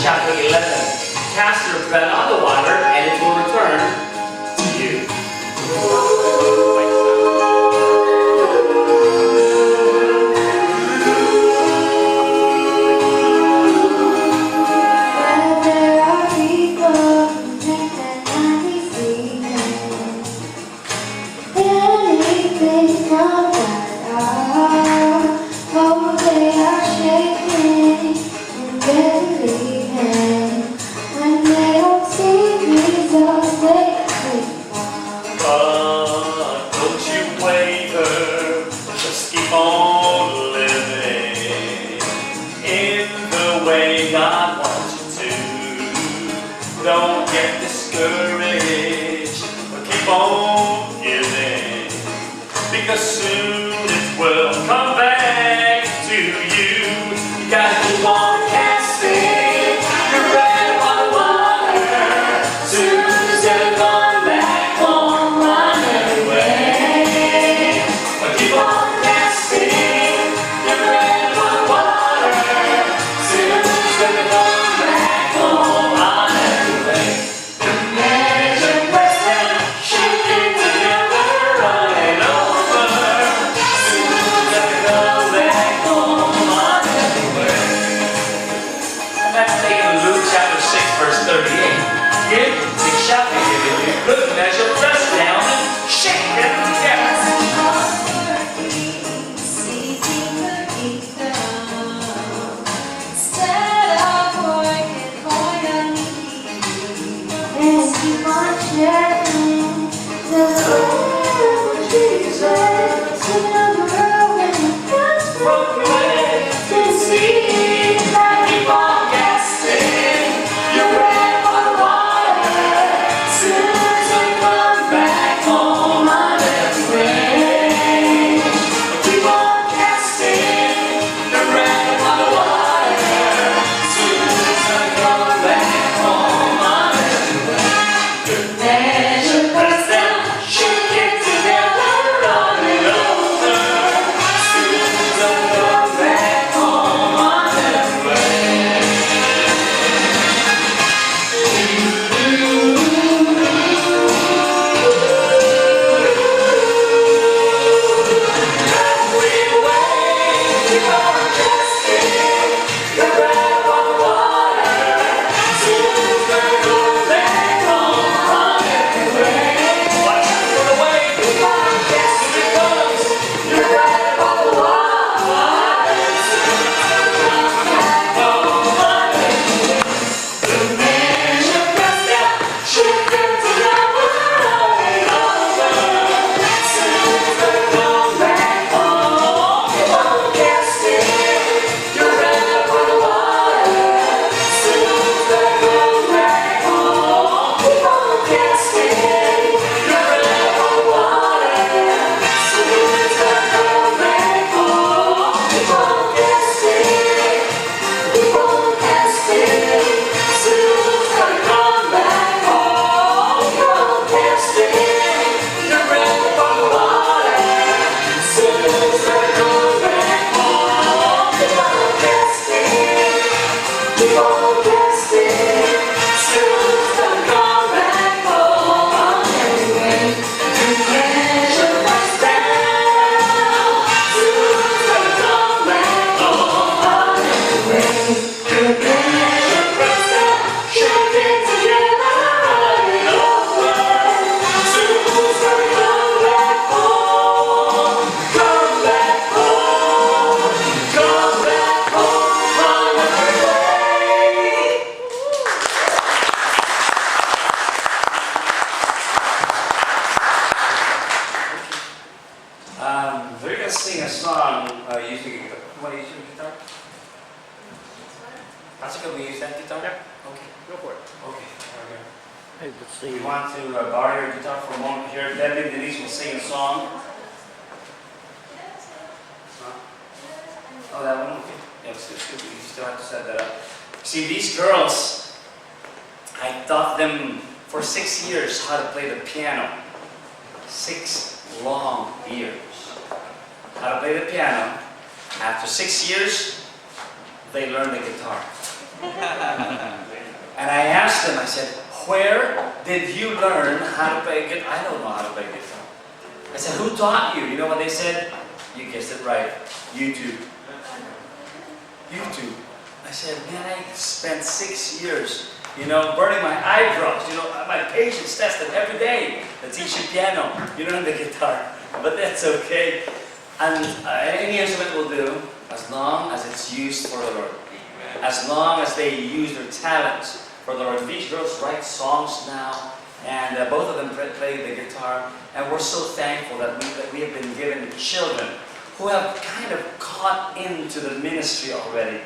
chapter 11. Cast your bread on the water, and it will return to you. Don't get discouraged, but keep on giving, because soon it will come back to you. You gotta keep on casting your bread on the water. Soon it's gonna come back home run anyway. But keep on casting your bread on the water. Soon it's gonna come back home run anyway. Verse 38. Give, it shall be given you. Good measure, pressed down and shaken together. Instead of working for your needs, and keep on sharing the love of Jesus in the world when the God's broken to see that keep on casting. We're going to sing a song using a guitar. You want to use your guitar? Tica, will you use that guitar? Yep. Okay. Go for it. Okay. Hey, let's see. We want to borrow your guitar for a moment here. Debbie and Denise will sing a song. Oh, that one? Okay. Yeah, it's good. We still have to set that up. See, these girls, I taught them for 6 years how to play the piano. 6 long years. How to play the piano. After 6 years, they learned the guitar. asked them, I said, where did you learn how to play guitar? I don't know how to play guitar. I said, who taught you? You know what they said? You guessed it right, YouTube. YouTube. I said, man, I spent 6 years, burning my eyebrows, my patience tested every day to teach you piano, the guitar. But that's okay. And any instrument will do, as long as it's used for the Lord. As long as they use their talents for the Lord. These girls write songs now, and both of them play the guitar. And we're so thankful that we have been given children who have kind of caught into the ministry already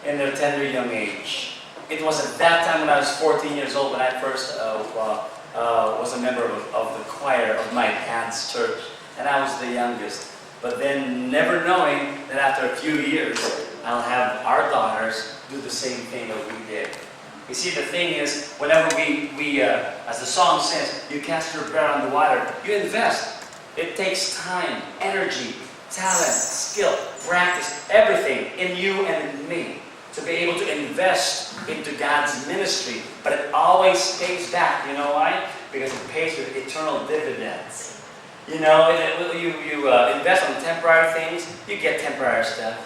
in their tender young age. It was at that time when I was 14 years old when I first was a member of the choir of my aunt's church. And I was the youngest. But then never knowing that after a few years, I'll have our daughters do the same thing that we did. You see, the thing is, whenever we as the song says, you cast your bread on the water, you invest. It takes time, energy, talent, skill, practice, everything in you and in me to be able to invest into God's ministry. But it always pays back. You know why? Because it pays with eternal dividends. You invest on temporary things, you get temporary stuff.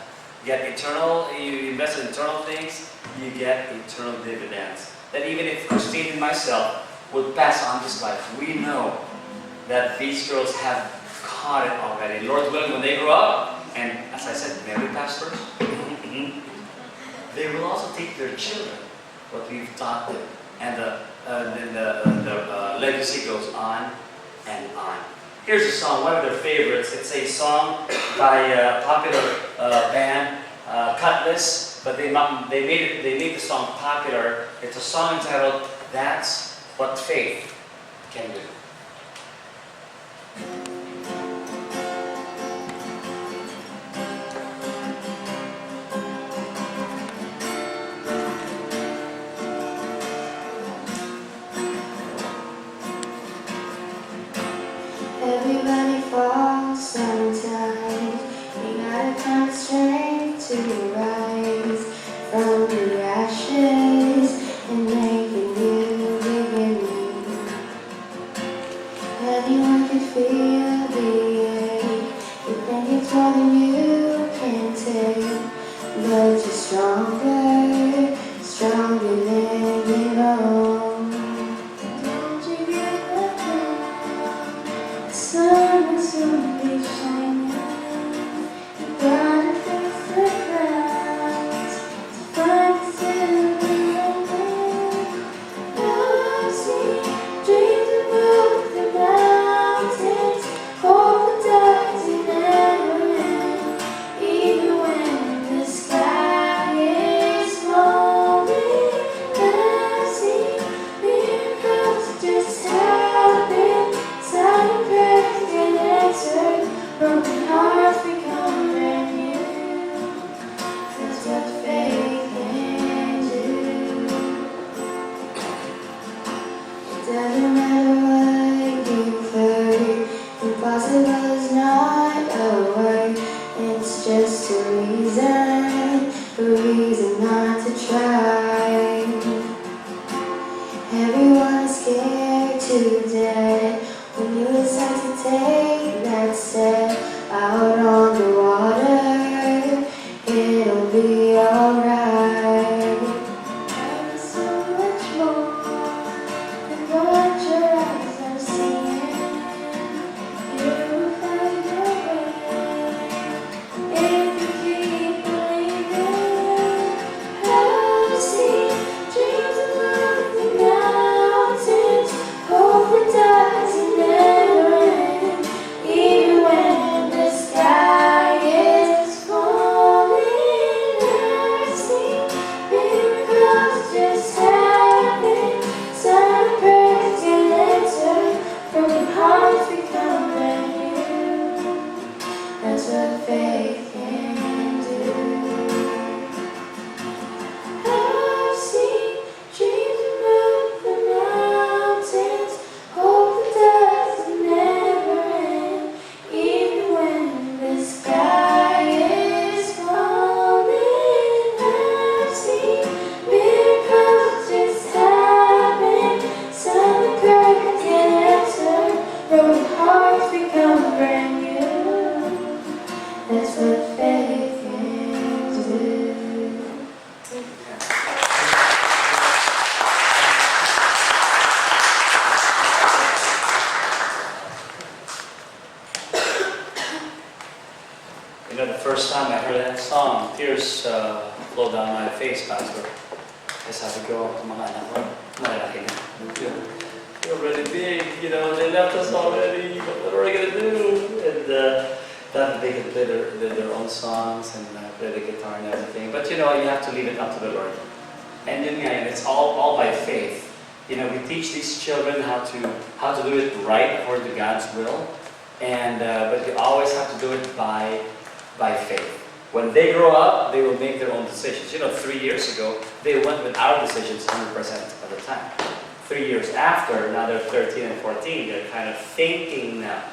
You invest in eternal things, you get eternal dividends. That even if Christine and myself would pass on this life, we know that these girls have caught it already. Lord willing, when they grow up, and as I said, marry pastors, they will also teach their children what we've taught them. And the legacy goes on and on. Here's a song, one of their favorites. It's a song by a popular band, Cutlass, but they made the song popular. It's a song entitled "That's What Faith Can Do." Everybody falls sometimes. You gotta find strength to rise from the ashes and make a new beginning. Anyone can feel the ache. You think it's more than you can take, but you're stronger, stronger than you know. Don't you give up now. The sun will soon be shining. You gotta face the clouds to find the silver tears flow down my face, Pastor. Kasi sabi ko sa mga anak ko, malalaki na. They're already big, you know, they left us already, what are we going to do? And that they could play their own songs and play the guitar and everything. But you know, you have to leave it up to the Lord. And then it's all by faith. You know, we teach these children how to do it right according to God's will. And but you always have to do it by faith. When they grow up, they will make their own decisions. You know, 3 years ago, they went with our decisions 100% of the time. 3 years after, now they're 13 and 14, they're kind of thinking now.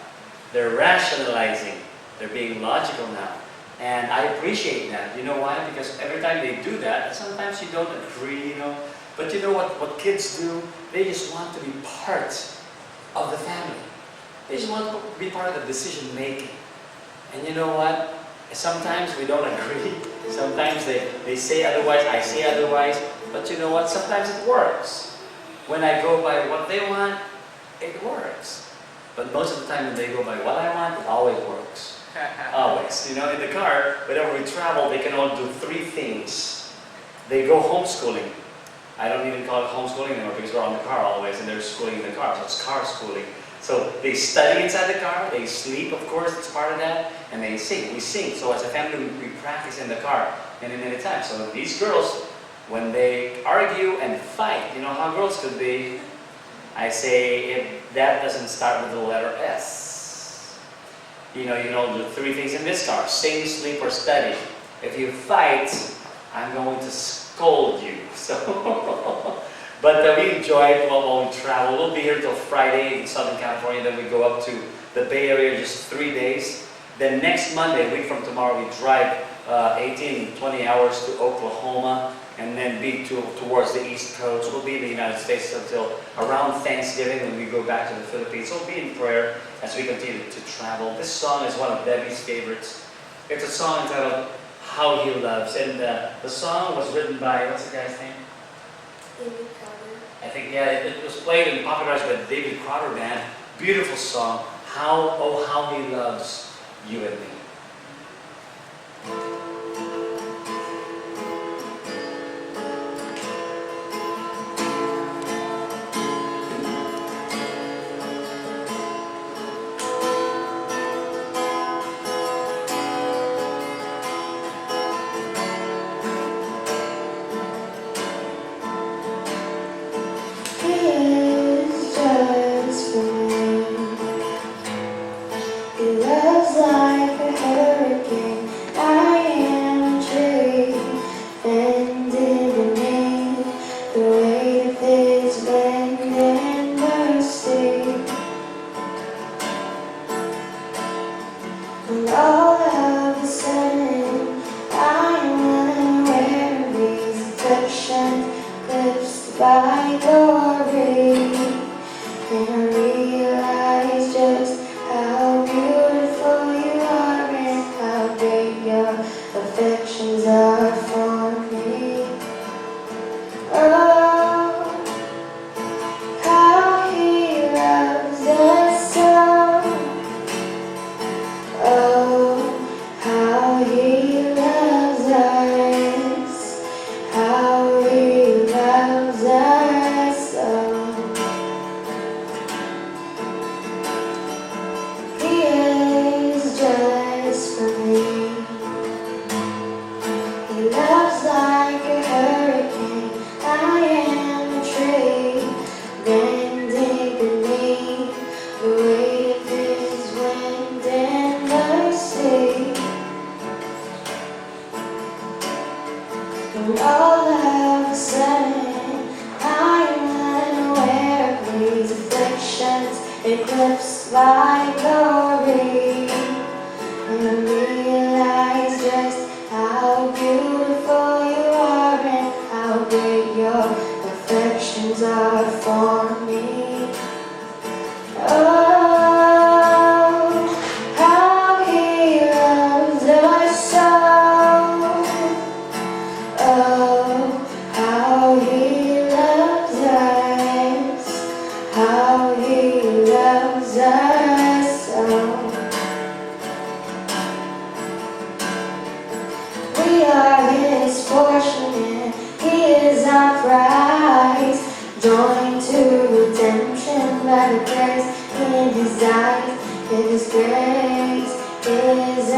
They're rationalizing. They're being logical now. And I appreciate that. You know why? Because every time they do that, sometimes you don't agree, you know. But you know what kids do? They just want to be part of the family. They just want to be part of the decision making. And you know what? Sometimes we don't agree. Sometimes they say otherwise, I say otherwise. But you know what? Sometimes it works. When I go by what they want, it works. But most of the time when they go by what I want, it always works. Always. You know, in the car, whenever we travel, they can only do 3 things. They go homeschooling. I don't even call it homeschooling anymore because we're on the car always and they're schooling in the car. So it's car schooling. So they study inside the car, they sleep, of course, it's part of that, and they sing. We sing. So as a family, we practice in the car many times. So these girls, when they argue and fight, you know how girls could be, I say, if that doesn't start with the letter S. You know, you don't do 3 things in this car, sing, sleep, or study. If you fight, I'm going to scold you. So, but we enjoy it while we travel. We'll be here till Friday in Southern California. Then we go up to the Bay Area just 3 days. Then next Monday, a week from tomorrow, we drive 18, 20 hours to Oklahoma and then be towards the East Coast. We'll be in the United States until around Thanksgiving when we go back to the Philippines. So we'll be in prayer as we continue to travel. This song is one of Debbie's favorites. It's a song entitled How He Loves. And the song was written by, what's the guy's name? David Crowder. I think, yeah, it was played and popularized by the David Crowder Band. Beautiful song. How He Loves You and Me. By glory, and I realize just how beautiful you are and how great your affections are for me. Oh, how He loves us so. Oh, how He loves us. How He loves us so. He is just for me. He loves like a hurricane. I am a tree bending beneath the weight of His wind and mercy. And all of a sudden, I am unaware of these afflictions, eclipsed by glory. And I realize just how beautiful you are and how great your affections are for me. Oh, how He loves us so. Oh, how He loves us. How He loves us so. We are joined to redemption by the grace in his eyes. His grace is